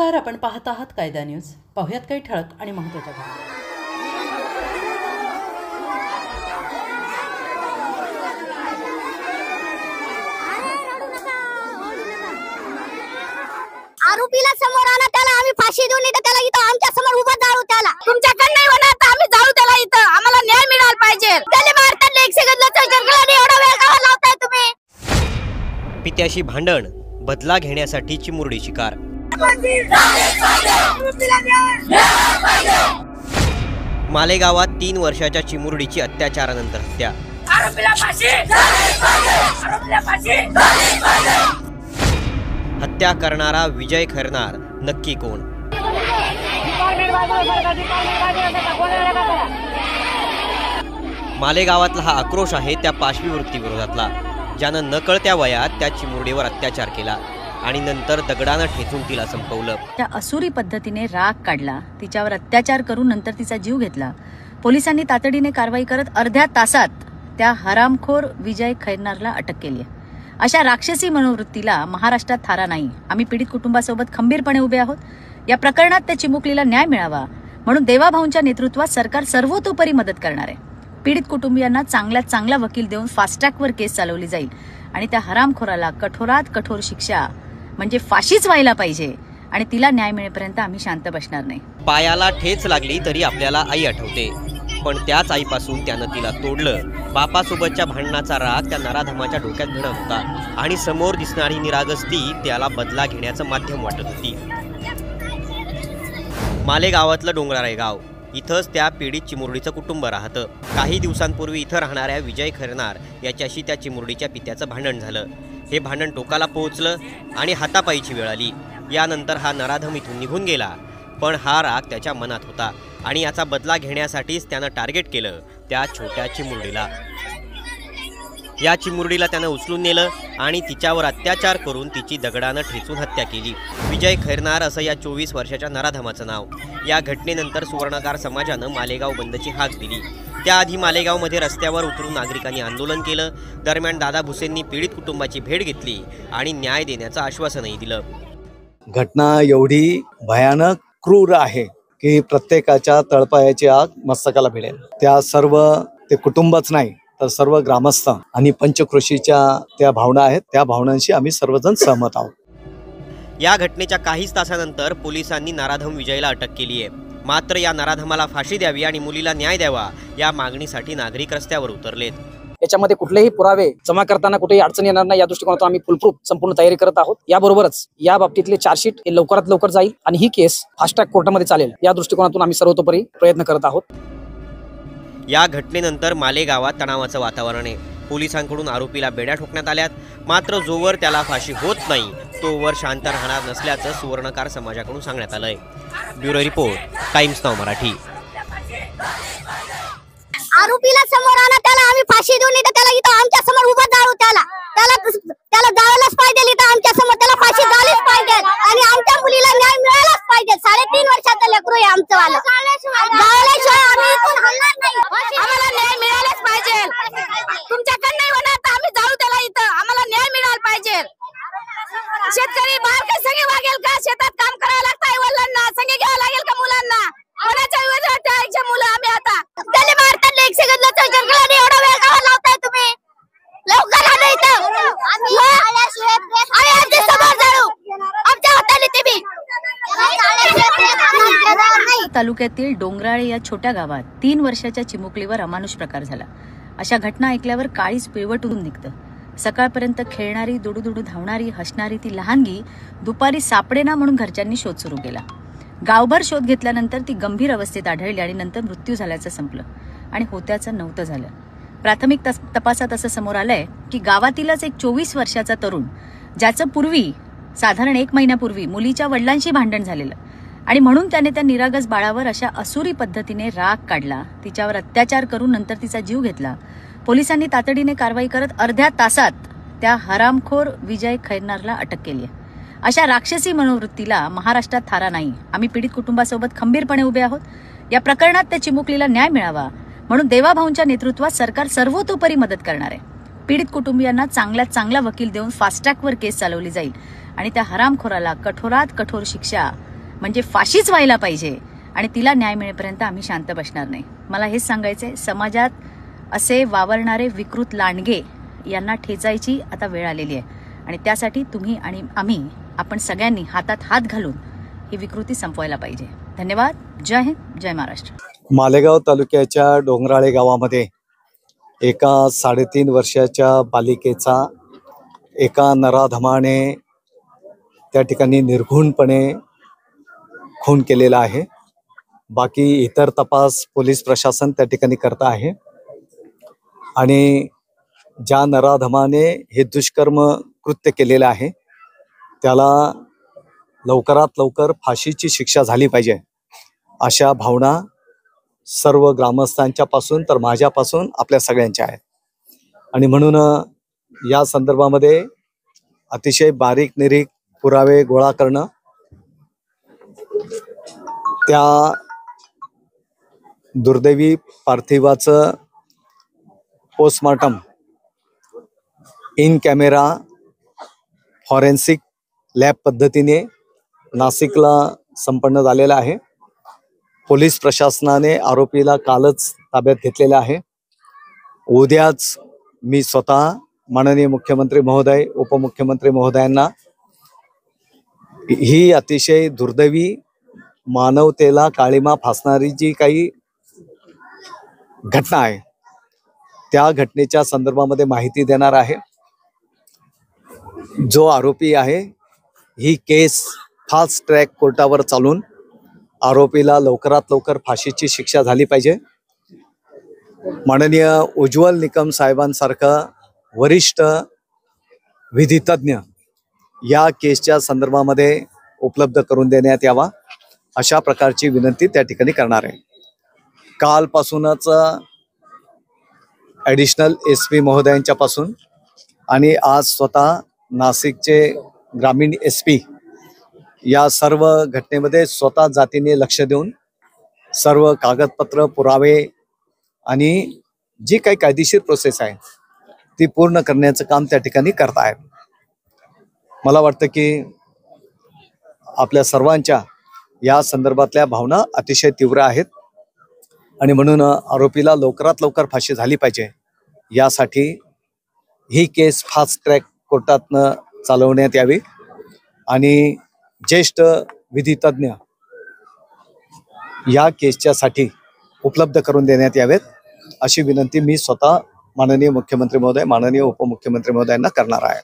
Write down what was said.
नमस्कार, आपण पाहत आहात कायदा न्यूज। पाहुयात काही ठळक आणि महत्त्वाच्या घटना। आरोपीला समोर आणा, त्याला आम्ही फाशी देऊ, नाही तर त्याला इथं आमच्या समोर उभं जाळू। त्याला तुमच्याकडे नाही होणार तर आम्ही जाळू त्याला इथं। आम्हाला न्याय मिळाला पाहिजे। त्याला मारतात, एक सेकंदला जंगलाने एवढा वेळ का लावताय तुम्ही? पित्याशी भांडण, बदला घेण्यासाठी चिमुरडी शिकार। मालेगावात 3 वर्षाच्या चिमुरडीची अत्याचारानंतर हत्या। हत्या करणारा विजय खैरनार नक्की कोण? मालेगावातला हा आक्रोश आहे त्या पाशवी वृत्ती विरोधातला, ज्यानं नकळत्या वयात त्या चिमुरडीवर अत्याचार केला आणि नंतर दगडानं ठेचून तिला संपवलं। त्या असुरी पद्धतीने राग काढला, तिच्यावर अत्याचार करून नंतर तिचा जीव घेतला। पोलिसांनी तातडीने कारवाई करत अर्ध्या तासात त्या हरामखोर विजय खैरनारला अटक केली आहे। अशा राक्षसी मनोवृत्तीला महाराष्ट्रात थारा नाही। आम्ही पीडित कुटुंबासोबत खंबीरपणे उभे आहोत। या प्रकरणात त्या चिमुकलीला न्याय मिळावा म्हणून देवाभाऊंच्या नेतृत्वात सरकार सर्वतोपरी मदत करणार आहे। पीडित कुटुंबियांना चांगल्यात चांगला वकील देऊन फास्ट ट्रॅकवर केस चालवली जाईल आणि त्या हरामखोराला कठोरात कठोर शिक्षा म्हणजे फाशीच व्हायला पाहिजे आणि तिला न्याय मिळेपर्यंत आम्ही शांत बसणार नाही। पायाला ठेच लागली तरी आपल्याला आई आठवते, पण त्याच आईपासून त्यानं तिला तोडलं। बापासोबतच्या भांडणाचा राग त्या नराधमाच्या डोक्यात भिडत होता आणि समोर दिसणारी निरागसती त्याला बदला घेण्याचं माध्यम वाटत होती। मालेगावातलं डोंगराळे गाव, इथंच त्या पीडित चिमुरडीचं कुटुंब राहतं। काही दिवसांपूर्वी इथं राहणाऱ्या विजय खैरनार याच्याशी त्या चिमुरडीच्या पित्याचं भांडण झालं। हे भांडण टोकाला पोहोचलं आणि हातापायीची वेळ आली। यानंतर हा नराधम इथून निघून गेला, पण हा राग त्याच्या मनात होता आणि याचा बदला घेण्यासाठीच त्यानं टार्गेट केलं त्या छोट्या चिमुरडीला। या चिमुरडीला त्यानं उचलून नेलं आणि तिच्यावर अत्याचार करून तिची दगडानं ठेचून हत्या केली। विजय खैरनार असं या 24 वर्षाच्या नराधमाचं नाव। या घटनेनंतर सुवर्णकार समाजानं मालेगाव बंदची हाक दिली। त्याआधी मालेगावमध्ये रस्त्यावर उतरून नागरिकांनी आंदोलन केलं। दरम्यान दादा भुसेंनी पीडित कुटुंबाची भेट घेतली आणि न्याय देण्याचं आश्वासनही दिलं। घटना एवढी भयानक क्रूर आहे की प्रत्येकाच्या तळपायाची आग मस्तकाला भिडेल। त्या सर्व ते कुटुंबच नाही तर सर्व ग्रामस्थ आणि पंचक्रोशीच्या त्या भावना आहेत, त्या भावनांशी आम्ही सर्वजण सहमत आहोत। या घटनेच्या काहीच तासानंतर पोलिसांनी नराधम विजयला अटक केली आहे। मात्र या नराधमाला फाशी द्यावी आणि मुलीला न्याय द्यावा या मागणीसाठी नागरिक रस्त्यावर उतरलेत। याच्यामध्ये कुठलेही पुरावे जमा करताना कुठेही अडचण येणार नाही या दृष्टिकोनातून आम्ही फुलप्रूफ संपूर्ण तयारी करत आहोत। याबरोबरच या बाबतीतले चार्जशीट हे लवकरात लवकर जाईल आणि ही केस फास्ट ट्रॅक कोर्टामध्ये चालेल या दृष्टिकोनातून आम्ही सर्वतोपरी प्रयत्न करत आहोत। या घटनेनंतर मालेगावात तणावाचं वातावरण आहे। पोलिसांकडून आरोपीला बेड्या ठोकण्यात आल्यात, मात्र जोवर त्याला फाशी होत नाही तोवर शांत राहणार नसल्याचं सुवर्णकार समाजाकडून सांगण्यात आलंय। ब्युरो रिपोर्ट, टाइम्स नाव मराठी। आरोपीला समोर आणा, त्याला आम्ही फाशी देऊ, नाही तर त्याला इथं आमच्या समोर उभं जाळू। त्याला जाळायलाच पाहिजे, इथं आमच्या समोर त्याला फाशी झालीच पाहिजे आणि आमच्या मुलीला न्याय मिळालाच पाहिजे। 3.5 वर्षाचं लेकरू आहे आमचं वालं। जाळल्याशिवाय आम्ही इथून हलणार नाही। आम्हाला न्याय मिळालाच पाहिजे। तुमच्याकडे नाही होणार तर आम्ही जाळू त्याला इथं। आम्हाला न्याय मिळाला पाहिजे। शेतकरी बाहेर काही संगे वागेल का? शेतात काम करायला लागतं आई वडिलांना, संगे घ्यावं लागेल का मुलांना? कोणाच्या विरोधात ठेवायचे मुलं आम्ही आता? त्याला मारतात, एक सेकंदला जंगलाने एवढा वेळ का लावताय तुम्ही? लवकर आणा इथं। आम्ही आधी समोर जाळू, आमच्या हाताने ते बी। तालुक्यातील डोंगराळे या छोट्या गावात 3 वर्षाच्या चिमुकलीवर अमानुष प्रकार झाला। अशा घटना ऐकल्यावर काळीच पिळवटून निघतं। सकाळपर्यंत खेळणारी, दुडूदुडू धावणारी, हसणारी ती लहानगी दुपारी सापडेना म्हणून घरच्यांनी शोध सुरू केला। गावभर शोध घेतल्यानंतर ती गंभीर अवस्थेत आढळली आणि नंतर मृत्यू झाल्याचं संपलं आणि होत्याचं नव्हतं झालं। प्राथमिक तपासात असं समोर आलंय की गावातीलच एक 24 वर्षाचा तरुण, ज्याचं पूर्वी साधारण 1 महिन्यापूर्वी मुलीच्या वडिलांशी भांडण झालेलं आणि म्हणून त्याने त्या निरागस बाळावर अशा असुरी पद्धतीने राग काढला, तिच्यावर अत्याचार करून नंतर तिचा जीव घेतला। पोलिसांनी तातडीने कारवाई करत अर्ध्या तासात त्या हरामखोर विजय खैरनारला अटक केली आहे। अशा राक्षसी मनोवृत्तीला महाराष्ट्रात थारा नाही। आम्ही पीडित कुटुंबासोबत खंबीरपणे उभे आहोत। या प्रकरणात त्या चिमुकलीला न्याय मिळावा म्हणून देवाभाऊंच्या नेतृत्वात सरकार सर्वतोपरी मदत करणार आहे। पीडित कुटुंबियांना चांगल्यात चांगला वकील देऊन फास्ट ट्रॅकवर केस चालवली जाईल आणि त्या हरामखोराला कठोरात कठोर शिक्षा म्हणजे फाशीच व्हायला पाहिजे आणि तिला न्याय मिळेपर्यंत आम्ही शांत बसणार नाही. मला हेच सांगायचंय, समाजात असे वावरणारे विकृत लांडगे यांना ठेचायची आता वेळ आलेली आहे आणि त्यासाठी तुम्ही आणि आपण सगळ्यांनी हातात हात घालून ही विकृती संपवायला पाहिजे. धन्यवाद. जय हिंद, जय महाराष्ट्र. मालेगाव तालुक्याच्या डोंगराळे गावामध्ये एका 3.5 वर्षाच्या बालिकेचा एका नराधमाने त्या ठिकाणी निर्घृणपणे खून केलेला आहे. बाकी इतर तपास पोलीस प्रशासन त्या ठिकाणी करत आहे आणि ज्या नराधमाने हे दुष्कर्म कृत्य केलेलं आहे त्याला लवकरात लवकर फाशीची शिक्षा झाली पाहिजे अशा भावना सर्व ग्रामस्थांच्या पासून तर माझ्यापासून आपल्या सगळ्यांच्या आहेत. आणि म्हणून या संदर्भामध्ये अतिशय बारीक निरीक पुरावे गोळा करणं, त्या दुर्दैवी पार्थिवाचं postmortem in camera forensic lab पद्धतीने नाशिकला संपन्न झालेला आहे. पोलीस प्रशासनाने आरोपीला कालच ताब्यात घेतलेलं आहे. उद्याच मी स्वतः माननीय मुख्यमंत्री महोदय, उपमुख्यमंत्री महोदयांना ही अतिशय दुर्दैवी, मानवतेला काळिमा फासणारी जी काही घटना आहे त्या घटनेच्या संदर्भामध्ये माहिती देणार आहे. जो आरोपी आहे ही केस फास्ट ट्रॅक कोर्टावर चालून आरोपीला लवकरात लवकर फाशीची शिक्षा झाली पाहिजे. माननीय उज्ज्वल निकम साहेबांसारखा वरिष्ठ विधितज्ञ या केसच्या संदर्भामध्ये उपलब्ध करून देण्यात यावा अशा प्रकारची विनंती त्या ठिकाणी करणार आहे. कालपासूनच ॲडिशनल SP महोदयांच्यापासून आणि आज स्वतः नाशिकचे ग्रामीण SP या सर्व घटनेमध्ये स्वतः जातीने लक्ष देऊन सर्व कागदपत्र, पुरावे आणि जी काही कायदेशीर प्रोसेस आहे ती पूर्ण करण्याचं काम त्या ठिकाणी करत आहेत. मला वाटतं की आपल्या सर्वांच्या या संदर्भातल्या भावना अतिशय तीव्र आहेत आणि म्हणून आरोपीला लवकरात लवकर फाशी झाली पाहिजे यासाठी ही केस फास्ट ट्रॅक कोर्टातनं चालवण्यात यावी आणि ज्येष्ठ विधितज्ञ या केसच्यासाठी उपलब्ध करून देण्यात यावेत अशी विनंती मी स्वतः माननीय मुख्यमंत्री महोदय, माननीय उपमुख्यमंत्री महोदयांना करणार आहे.